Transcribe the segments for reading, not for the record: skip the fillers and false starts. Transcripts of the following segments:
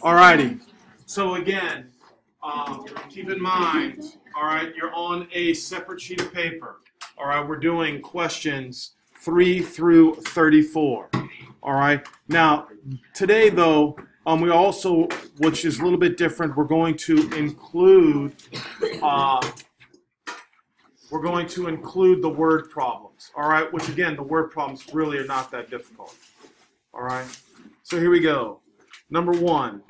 Alrighty. So again, keep in mind, all right, you're on a separate sheet of paper. All right, we're doing questions 3 through 34. All right. Now, today though, we also, which is a little bit different, we're going to include the word problems. All right, which again, the word problems really are not that difficult. All right. So here we go. Number 1,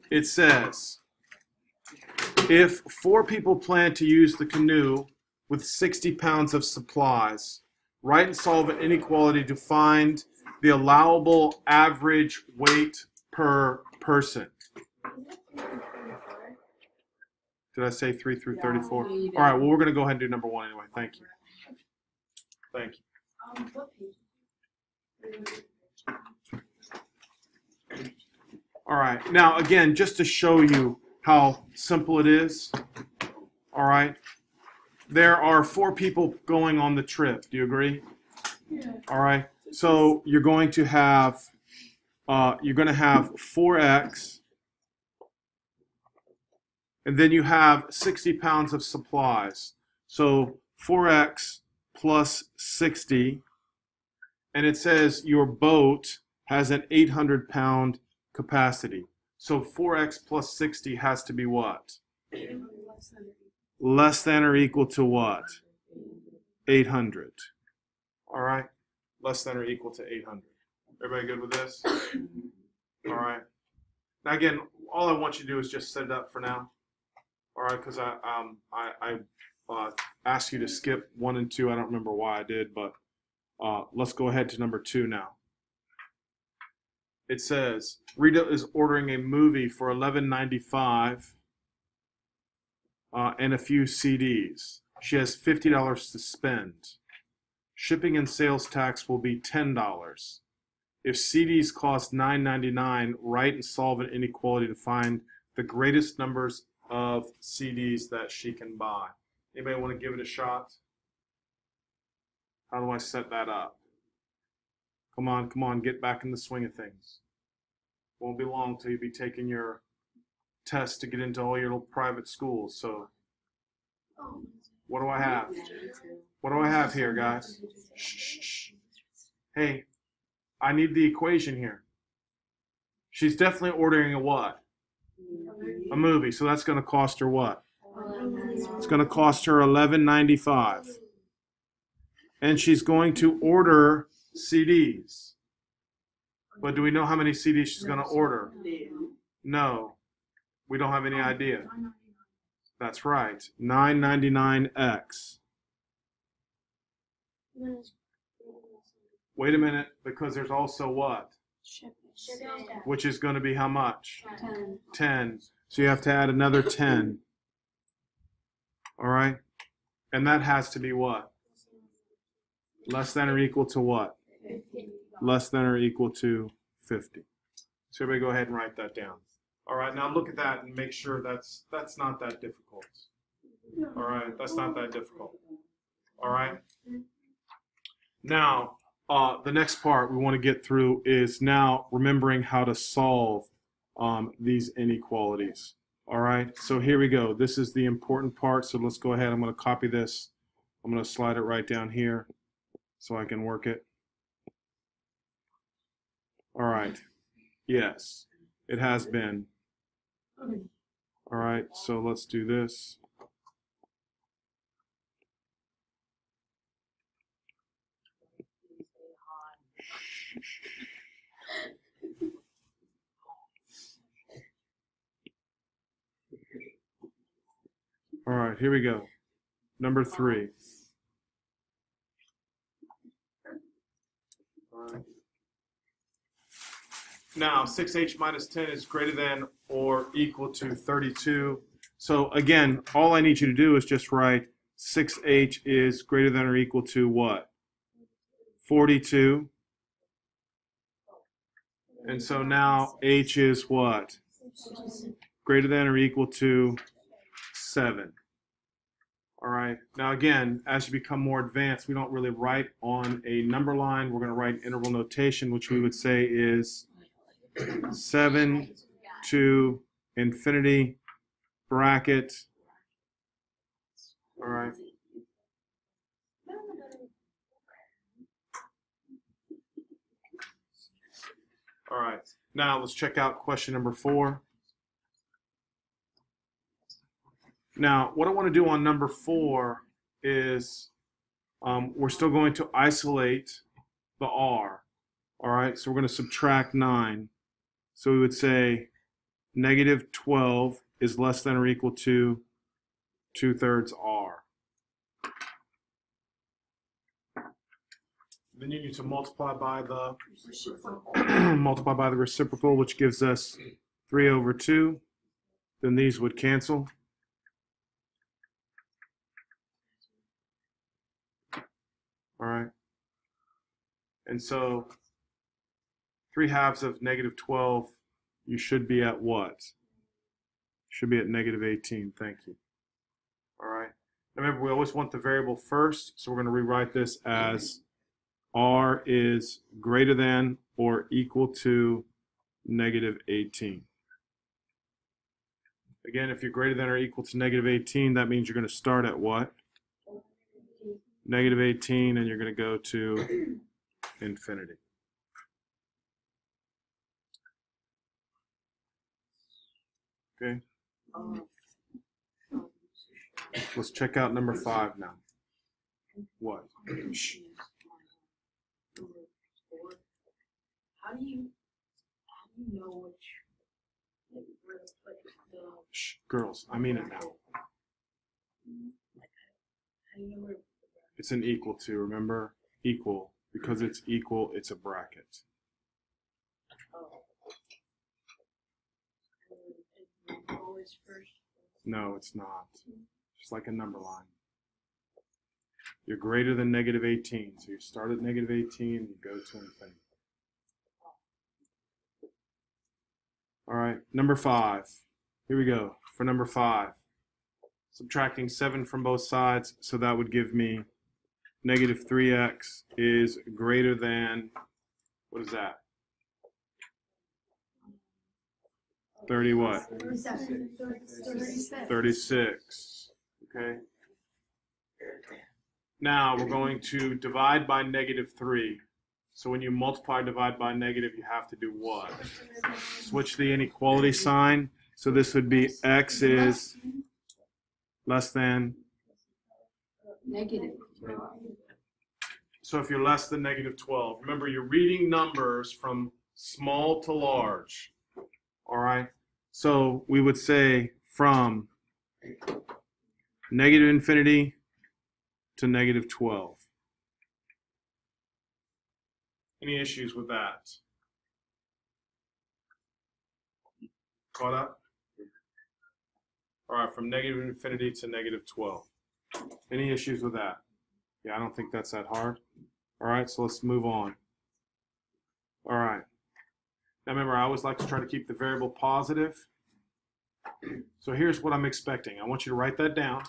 it says, if 4 people plan to use the canoe with 60 pounds of supplies, write and solve an inequality to find the allowable average weight per person. Did I say 3 through 34? All right, well, we're going to go ahead and do number 1 anyway. Thank you. Thank you. All right, now again, just to show you how simple it is, all right, there are 4 people going on the trip. Do you agree? Yeah. All right, so you're going to have 4x, and then you have 60 pounds of supplies. So 4x plus 60, and it says your boat has an 800-pound capacity. So 4x plus 60 has to be what? Less than or equal to what? 800. All right? Less than or equal to 800. Everybody good with this? All right. Now again, all I want you to do is just set it up for now. All right, because I asked you to skip 1 and 2. I don't remember why I did, but let's go ahead to number 2 now. It says, Rita is ordering a movie for $11.95 and a few CDs. She has $50 to spend. Shipping and sales tax will be $10. If CDs cost $9.99, write and solve an inequality to find the greatest numbers of CDs that she can buy. Anybody want to give it a shot? How do I set that up? Come on, get back in the swing of things. Won't be long till you'll be taking your test to get into all your little private schools. So, what do I have? What do I have here, guys? Shh. Hey, I need the equation here. She's definitely ordering a what? A movie. So that's going to cost her what? It's going to cost her $11.95. And she's going to order CDs. But do we know how many CDs she's going to order? No. We don't have any idea. That's right. $9.99x. Wait a minute, because there's also what? Which is going to be how much? 10. So you have to add another 10. All right? And that has to be what? Less than or equal to what? 50. Less than or equal to 50. So everybody go ahead and write that down. All right, now look at that and make sure that's not that difficult. All right, that's not that difficult. All right? Now, the next part we want to get through is now remembering how to solve these inequalities. All right, so here we go. This is the important part, so let's go ahead. I'm going to copy this. I'm going to slide it right down here so I can work it. All right, yes, it has been. All right, so let's do this. All right, here we go. Number 3. All right. Now, 6h minus 10 is greater than or equal to 32. So again, all I need you to do is just write 6h is greater than or equal to what? 42. And so now h is what? Greater than or equal to 7. All right. Now again, as you become more advanced, we don't really write on a number line. We're going to write interval notation, which we would say is 7 to infinity bracket. All right. All right. Now let's check out question number 4. Now, what I want to do on number 4 is we're still going to isolate the r. All right, so we're going to subtract 9. So we would say negative 12 is less than or equal to 2/3 r. Then you need to multiply by the reciprocal, which gives us 3/2. Then these would cancel. All right. And so 3/2 of negative 12, you should be at what? Should be at negative 18. Thank you. All right. Remember, we always want the variable first, so we're going to rewrite this as r is greater than or equal to negative 18. Again, if you're greater than or equal to negative 18, that means you're going to start at what? Negative 18, and you're going to go to infinity. Okay. Let's check out number 5 now. What? How do you know which? Shh, girls, I mean it now. How do you know where? It's an equal to, remember? Equal. Because it's equal, it's a bracket. Always first. No, it's not. Just like a number line. You're greater than negative 18. So you start at negative 18 and you go to infinity. All right, number 5. Here we go. For number 5, subtracting 7 from both sides, so that would give me negative 3x is greater than, what is that? 30 what? 36. Okay. Now we're going to divide by negative 3. So when you multiply, divide by negative, you have to do what? Switch the inequality sign. So this would be x is less than Negative. So if you're less than negative 12, remember you're reading numbers from small to large. All right. So we would say from negative infinity to negative 12. Any issues with that? Caught up? All right, from negative infinity to negative 12. Any issues with that? Yeah, I don't think that's that hard. All right, so let's move on. All right. Now remember, I always like to try to keep the variable positive. So here's what I'm expecting. I want you to write that down.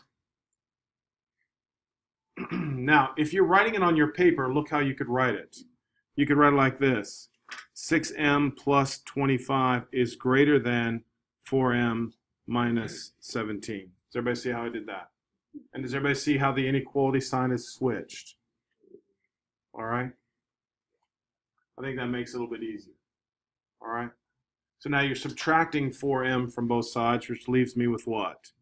Now, if you're writing it on your paper, look how you could write it. You could write it like this. 6m plus 25 is greater than 4m minus 17. Does everybody see how I did that? And does everybody see how the inequality sign is switched? All right? I think that makes it a little bit easier. All right? So now you're subtracting 4m from both sides, which leaves me with what?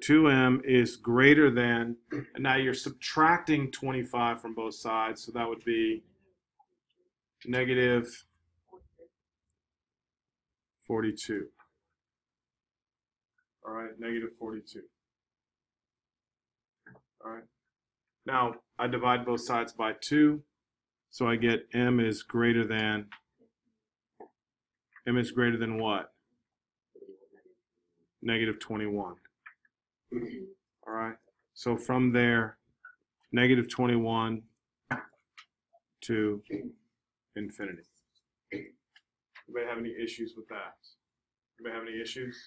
2m is greater than, and now you're subtracting 25 from both sides, so that would be negative 42. All right, negative 42. All right. Now I divide both sides by 2, so I get m is greater than what? Negative 21. All right. So from there, negative 21 to infinity. Anybody have any issues with that? Anybody have any issues?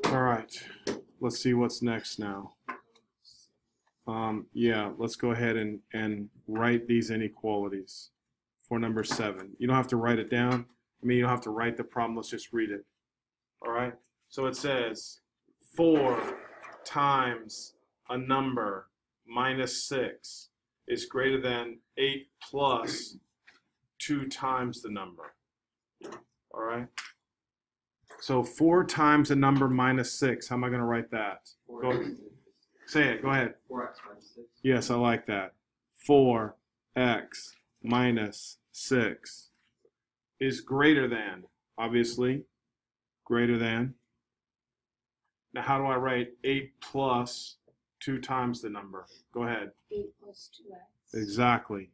All right. Let's see what's next now. Yeah, let's go ahead and write these inequalities. for number 7. You don't have to write it down. I mean, you don't have to write the problem. Let's just read it. All right? So it says 4 times a number minus 6 is greater than 8 plus 2 times the number. All right? So 4 times a number minus 6. How am I going to write that? Go ahead. Say it. Go ahead. 4x minus 6. Yes, I like that. 4x minus 6 is greater than, obviously, greater than. Now, how do I write 8 plus 2 times the number? Go ahead. 8 plus 2x. Exactly.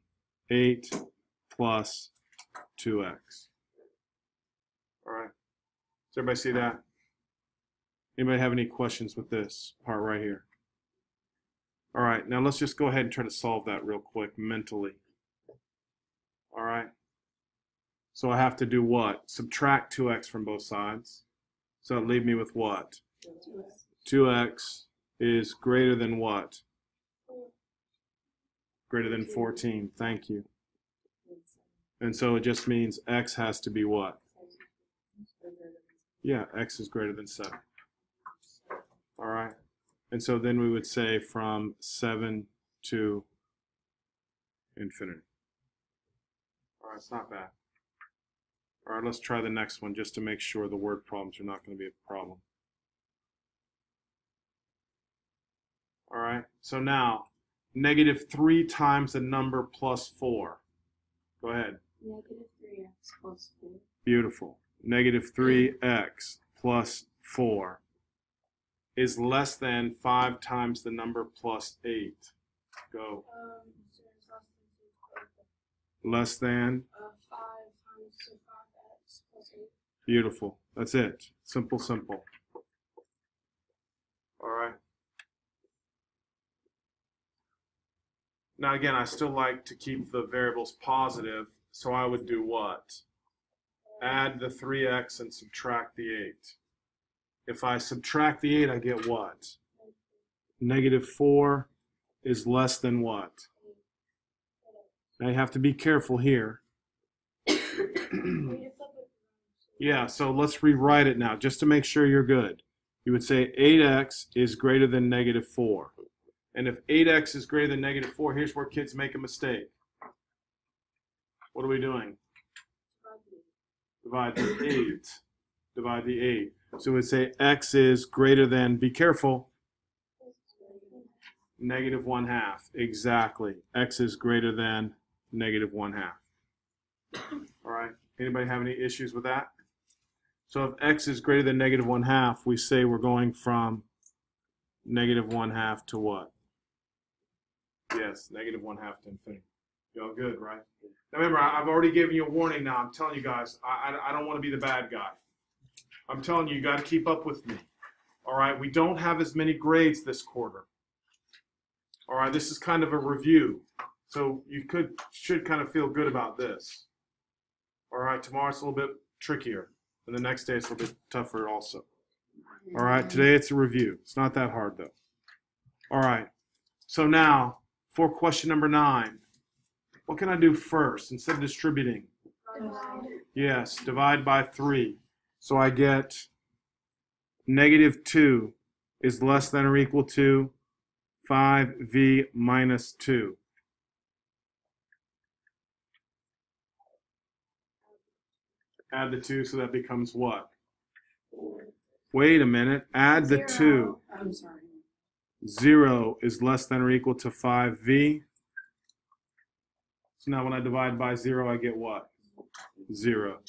8 plus 2x. All right. Does everybody see that? Anybody have any questions with this part right here? All right. Now, let's just go ahead and try to solve that real quick mentally. All right. So I have to do what? Subtract 2x from both sides. So that leave me with what? 2x is greater than what? Greater than 14. Thank you. And so it just means x has to be what? Yeah, x is greater than 7. All right. And so then we would say from 7 to infinity. All right, it's not bad. All right, let's try the next one just to make sure the word problems are not going to be a problem. All right, so now, negative 3 times the number plus 4. Go ahead. Negative 3x plus 4. Beautiful. Negative 3x plus 4 is less than 5 times the number plus 8. Go. So it's Less than. 5 times 5x plus 8. Beautiful. That's it. Simple, simple. All right. Now again, I still like to keep the variables positive, so I would do what? Add the 3x and subtract the 8. If I subtract the 8, I get what? Negative 4 is less than what? Now you have to be careful here. Yeah, so let's rewrite it now just to make sure you're good. You would say 8x is greater than negative 4. And if 8x is greater than negative 4, here's where kids make a mistake. What are we doing? Divide the 8. Divide the 8. So we'd say x is greater than, be careful, negative 1/2. Exactly. X is greater than negative 1/2. All right. Anybody have any issues with that? So if x is greater than negative 1/2, we say we're going from negative 1/2 to what? Yes, negative 1/2 to infinity. Y'all good, right? Now remember, I've already given you a warning now. I'm telling you guys, I don't want to be the bad guy. I'm telling you, you got to keep up with me. All right, we don't have as many grades this quarter. All right, this is kind of a review. So you should kind of feel good about this. All right, tomorrow it's a little bit trickier. And the next day it's a little bit tougher also. All right, today it's a review. It's not that hard though. All right, so now for question number 9. What can I do first instead of distributing? Yes, divide by 3. So I get negative 2 is less than or equal to 5v minus 2. Add the 2, so that becomes what? Wait a minute. Add the 2. I'm sorry. 0 is less than or equal to 5v. So now when I divide by 0, I get what? 0.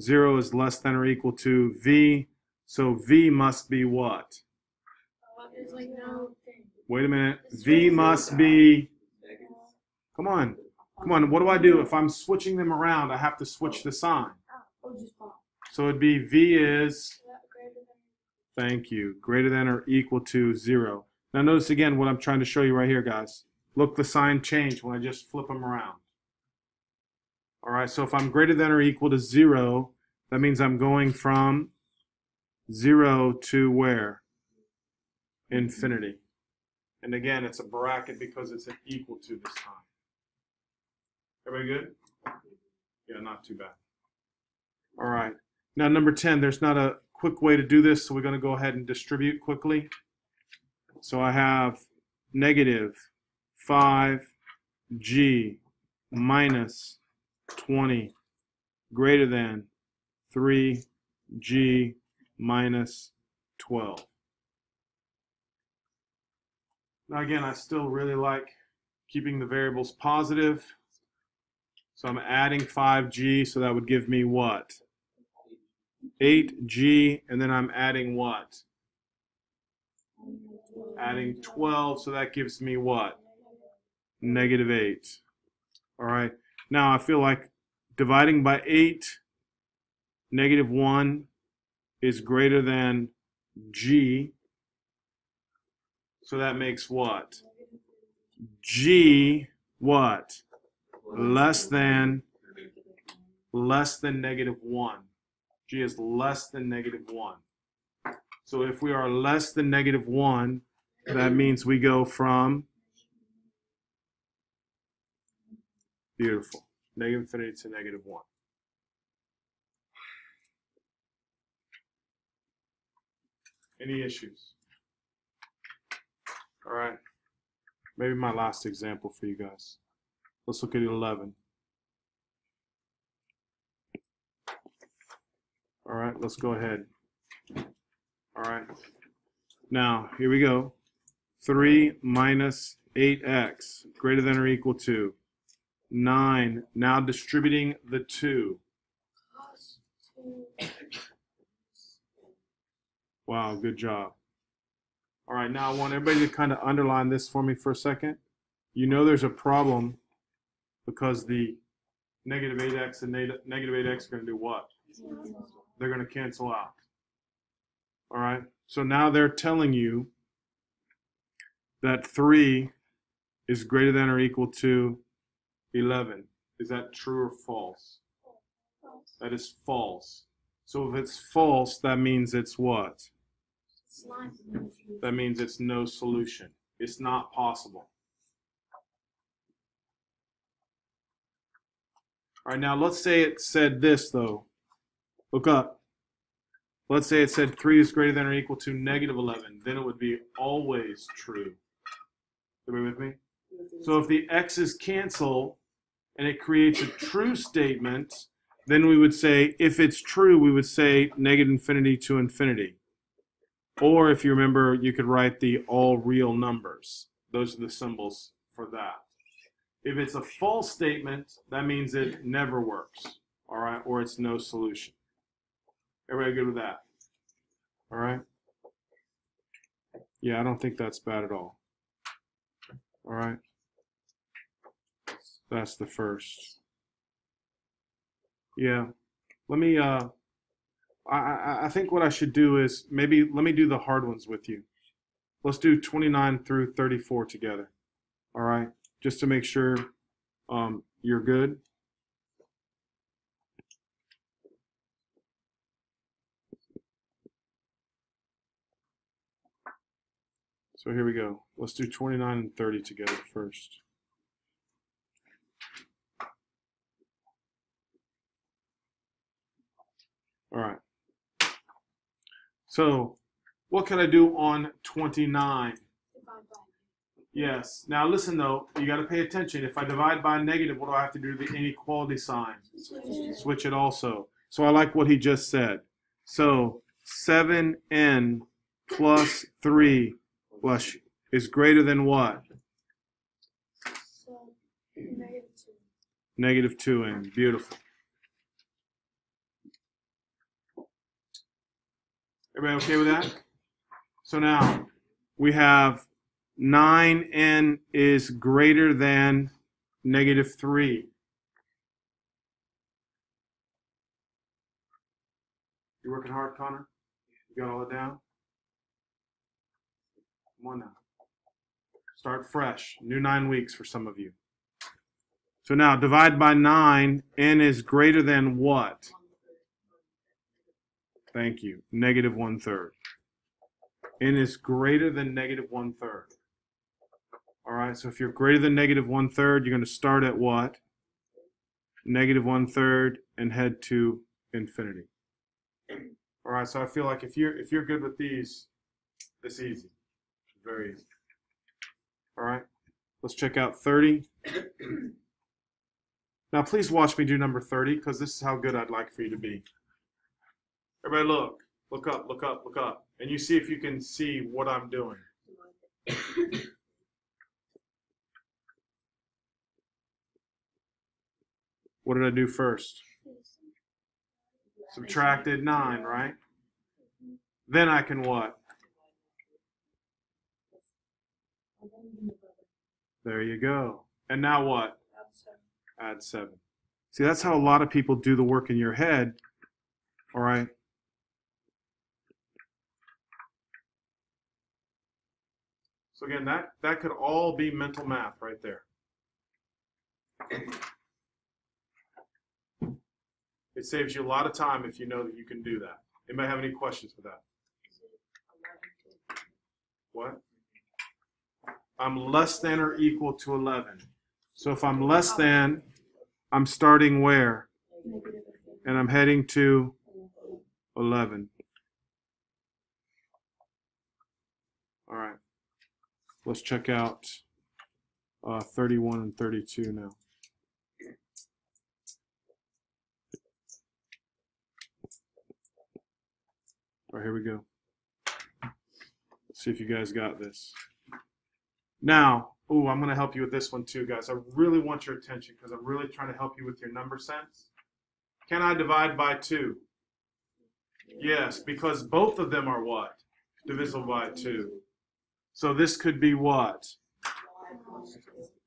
0 is less than or equal to v. So v must be what? There's like no thing. Wait a minute. V must be. Come on. Come on. What do I do? If I'm switching them around, I have to switch the sign. Oh, just pop. So it'd be v is. Thank you. Greater than or equal to 0. Now notice again what I'm trying to show you right here, guys. Look, the sign changed when I just flip them around. All right, so if I'm greater than or equal to 0, that means I'm going from 0 to where? Infinity. And again, it's a bracket because it's an equal to this time. Everybody good? Yeah, not too bad. All right. Now, number 10, there's not a quick way to do this, so we're going to go ahead and distribute quickly. So I have negative 5g minus 20 greater than 3g minus 12. Now, again, I still really like keeping the variables positive. So I'm adding 5g, so that would give me what? 8g, and then I'm adding what? Adding 12, so that gives me what? Negative 8. All right. Now I feel like dividing by 8, negative 1 is greater than g. So that makes what? G what? Less than negative 1. G is less than negative 1. So if we are less than negative 1, that means we go from, beautiful, negative infinity to negative 1. Any issues? All right. Maybe my last example for you guys. Let's look at 11. All right, let's go ahead. All right. Now, here we go. 3 minus 8x greater than or equal to 9. Now distributing the 2. Wow, good job. All right, now I want everybody to kind of underline this for me for a second. You know there's a problem because the negative 8x and negative 8x are going to do what? They're going to cancel out. All right, so now they're telling you that 3 is greater than or equal to 11. Is that true or false? That is false. So if it's false, that means it's what? That means it's no solution. It's not possible. All right, now let's say it said this, though. Look up. Let's say it said 3 is greater than or equal to negative 11. Then it would be always true. Everybody with me? So if the x's cancel and it creates a true statement, then we would say, if it's true, we would say negative infinity to infinity. Or if you remember, you could write the all real numbers. Those are the symbols for that. If it's a false statement, that means it never works, all right, or it's no solution. Everybody good with that? All right? Yeah, I don't think that's bad at all. All right? That's the first. Yeah. Let me, I think what I should do is maybe let me do the hard ones with you. Let's do 29 through 34 together. All right? Just to make sure you're good. So here we go. Let's do 29 and 30 together first. All right. So what can I do on 29? Yes. Now listen though, you got to pay attention. If I divide by a negative, what do I have to do to the inequality sign? Switch it also. So I like what he just said. So 7n plus 3 plus is greater than what? Negative 2n. Beautiful. Everybody okay with that? So now we have 9n is greater than negative 3. You working hard, Connor? You got all it down? Come on now. Start fresh. New 9 weeks for some of you. So now divide by 9. N is greater than what? Thank you. Negative 1/3. N is greater than negative 1/3. All right, so if you're greater than negative 1/3, you're going to start at what? negative 1/3, and head to infinity. All right, so I feel like if you're good with these, it's easy. Very easy. All right, let's check out 30. Now, please watch me do number 30, because this is how good I'd like for you to be. Everybody look. Look up, look up, look up. And you see if you can see what I'm doing. What did I do first? Subtracted 9, right? Then I can what? There you go. And now what? Add 7. See, that's how a lot of people do the work in your head. All right? So again, that could all be mental math right there. It saves you a lot of time if you know that you can do that. Anybody have any questions with that? What? I'm less than or equal to 11. So if I'm less than, I'm starting where? And I'm heading to 11. All right. Let's check out 31 and 32 now. All right, here we go. Let's see if you guys got this. Now, I'm going to help you with this one too, guys. I really want your attention because I'm really trying to help you with your number sense. Can I divide by 2? Yes, because both of them are what? Divisible by 2. So this could be what?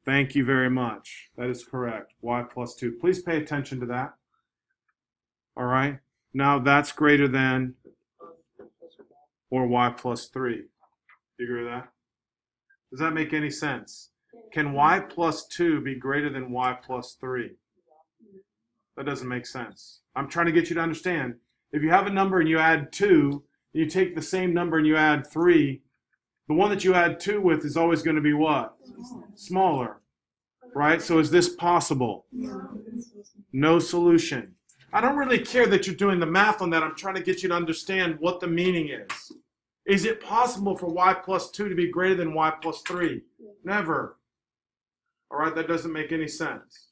Thank you very much. That is correct. Y plus 2. Please pay attention to that. All right. Now that's greater than or y plus 3. Do you agree with that? Does that make any sense? Can y plus 2 be greater than y plus 3? That doesn't make sense. I'm trying to get you to understand. If you have a number and you add 2, and you take the same number and you add 3, the one that you add 2 with is always going to be what? Smaller. Right? So is this possible? No solution. I don't really care that you're doing the math on that. I'm trying to get you to understand what the meaning is. Is it possible for y plus 2 to be greater than y plus 3? Never. All right, that doesn't make any sense.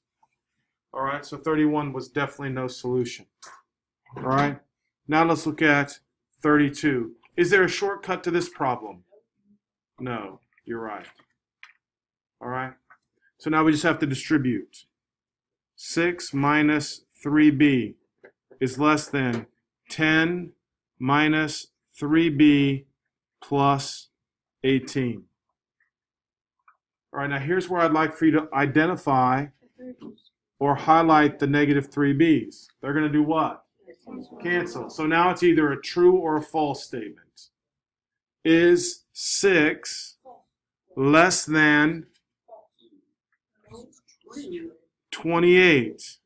All right, so 31 was definitely no solution. All right, now let's look at 32. Is there a shortcut to this problem? No, you're right. All right, so now we just have to distribute. 6 minus 3b is less than 10 minus 3b plus 18. All right, now here's where I'd like for you to identify or highlight the negative 3b's. They're going to do what? Cancel. So now it's either a true or a false statement. Is 6 less than 28?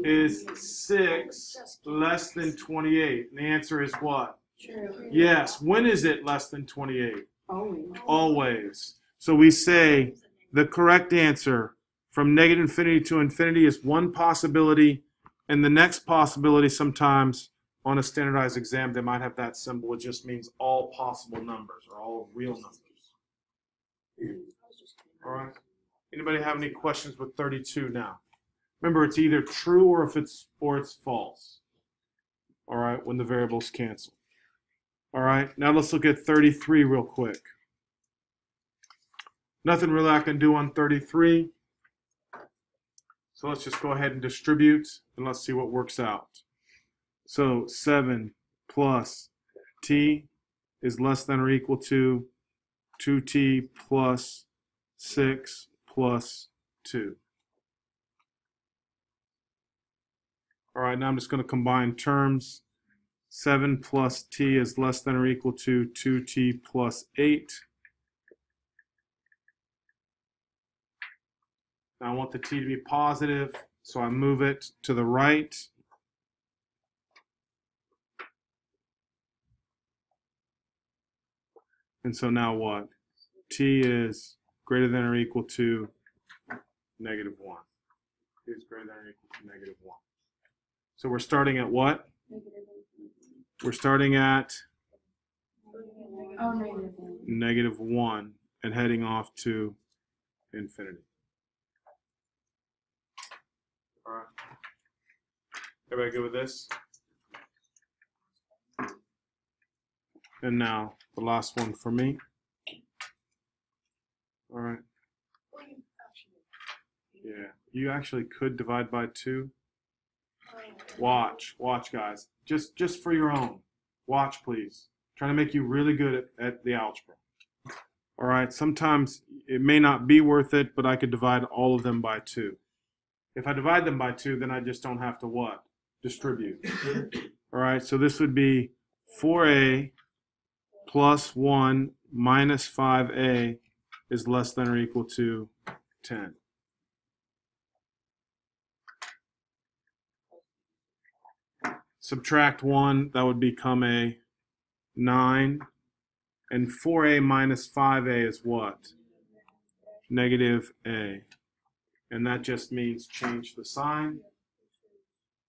Is 6 less than 28? And the answer is what? True. Yes. When is it less than 28? Always. Always. So we say the correct answer from negative infinity to infinity is one possibility, and the next possibility sometimes on a standardized exam they might have that symbol. It just means all possible numbers or all real numbers. All right. Anybody have any questions with 32 now? Remember, it's either true or it's false. All right, when the variables cancel. All right, now let's look at 33 real quick. Nothing really I can do on 33. So let's just go ahead and distribute, and let's see what works out. So 7 plus t is less than or equal to 2t plus 6 plus 2. All right, now I'm just going to combine terms. 7 plus t is less than or equal to 2t plus 8. Now I want the t to be positive, so I move it to the right. And so now what? T is greater than or equal to -1. is greater than or equal to negative 1. So we're starting at what? We're starting at negative 1 and heading off to infinity. All right. Everybody good with this? And now the last one for me. All right. Yeah, you actually could divide by 2. Watch, guys. Just for your own. Watch, please. Trying to make you really good at the algebra. All right. Sometimes it may not be worth it, but I could divide all of them by 2. If I divide them by 2, then I just don't have to what? Distribute. All right. So this would be 4a plus 1 minus 5a is less than or equal to 10. Subtract 1, that would become a 9. And 4a minus 5a is what? Negative a. And that just means change the sign.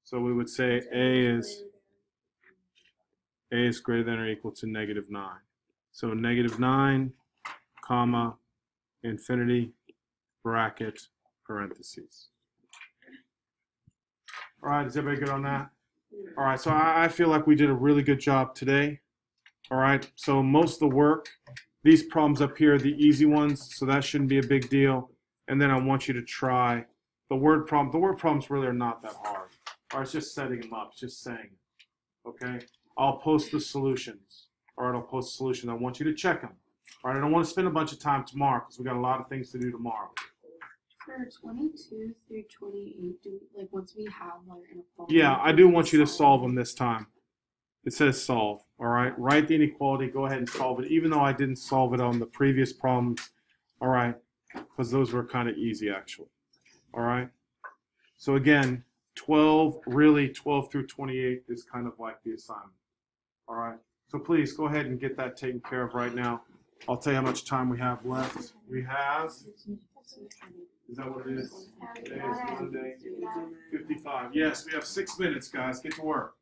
So we would say a is greater than or equal to negative 9. So negative 9, comma, infinity, bracket, parentheses. All right, is everybody good on that? All right, so I feel like we did a really good job today. All right, so most of the work, these problems up here are the easy ones, so that shouldn't be a big deal. And then I want you to try the word problem. The word problems really are not that hard. All right, it's just setting them up, it's just saying, okay? I'll post the solutions. All right, I'll post the solutions. I want you to check them. All right, I don't want to spend a bunch of time tomorrow because we got a lot of things to do tomorrow. For 22 through 28, like once we have like an equality. Yeah, I do want you to solve them this time. It says solve, all right? Write the inequality, go ahead and solve it, even though I didn't solve it on the previous problems, all right? Because those were kind of easy, actually, all right? So again, 12 through 28 is kind of like the assignment, all right? So please go ahead and get that taken care of right now. I'll tell you how much time we have left. We have, is that what it is? Today is Monday, 55. Yes, we have 6 minutes, guys. Get to work.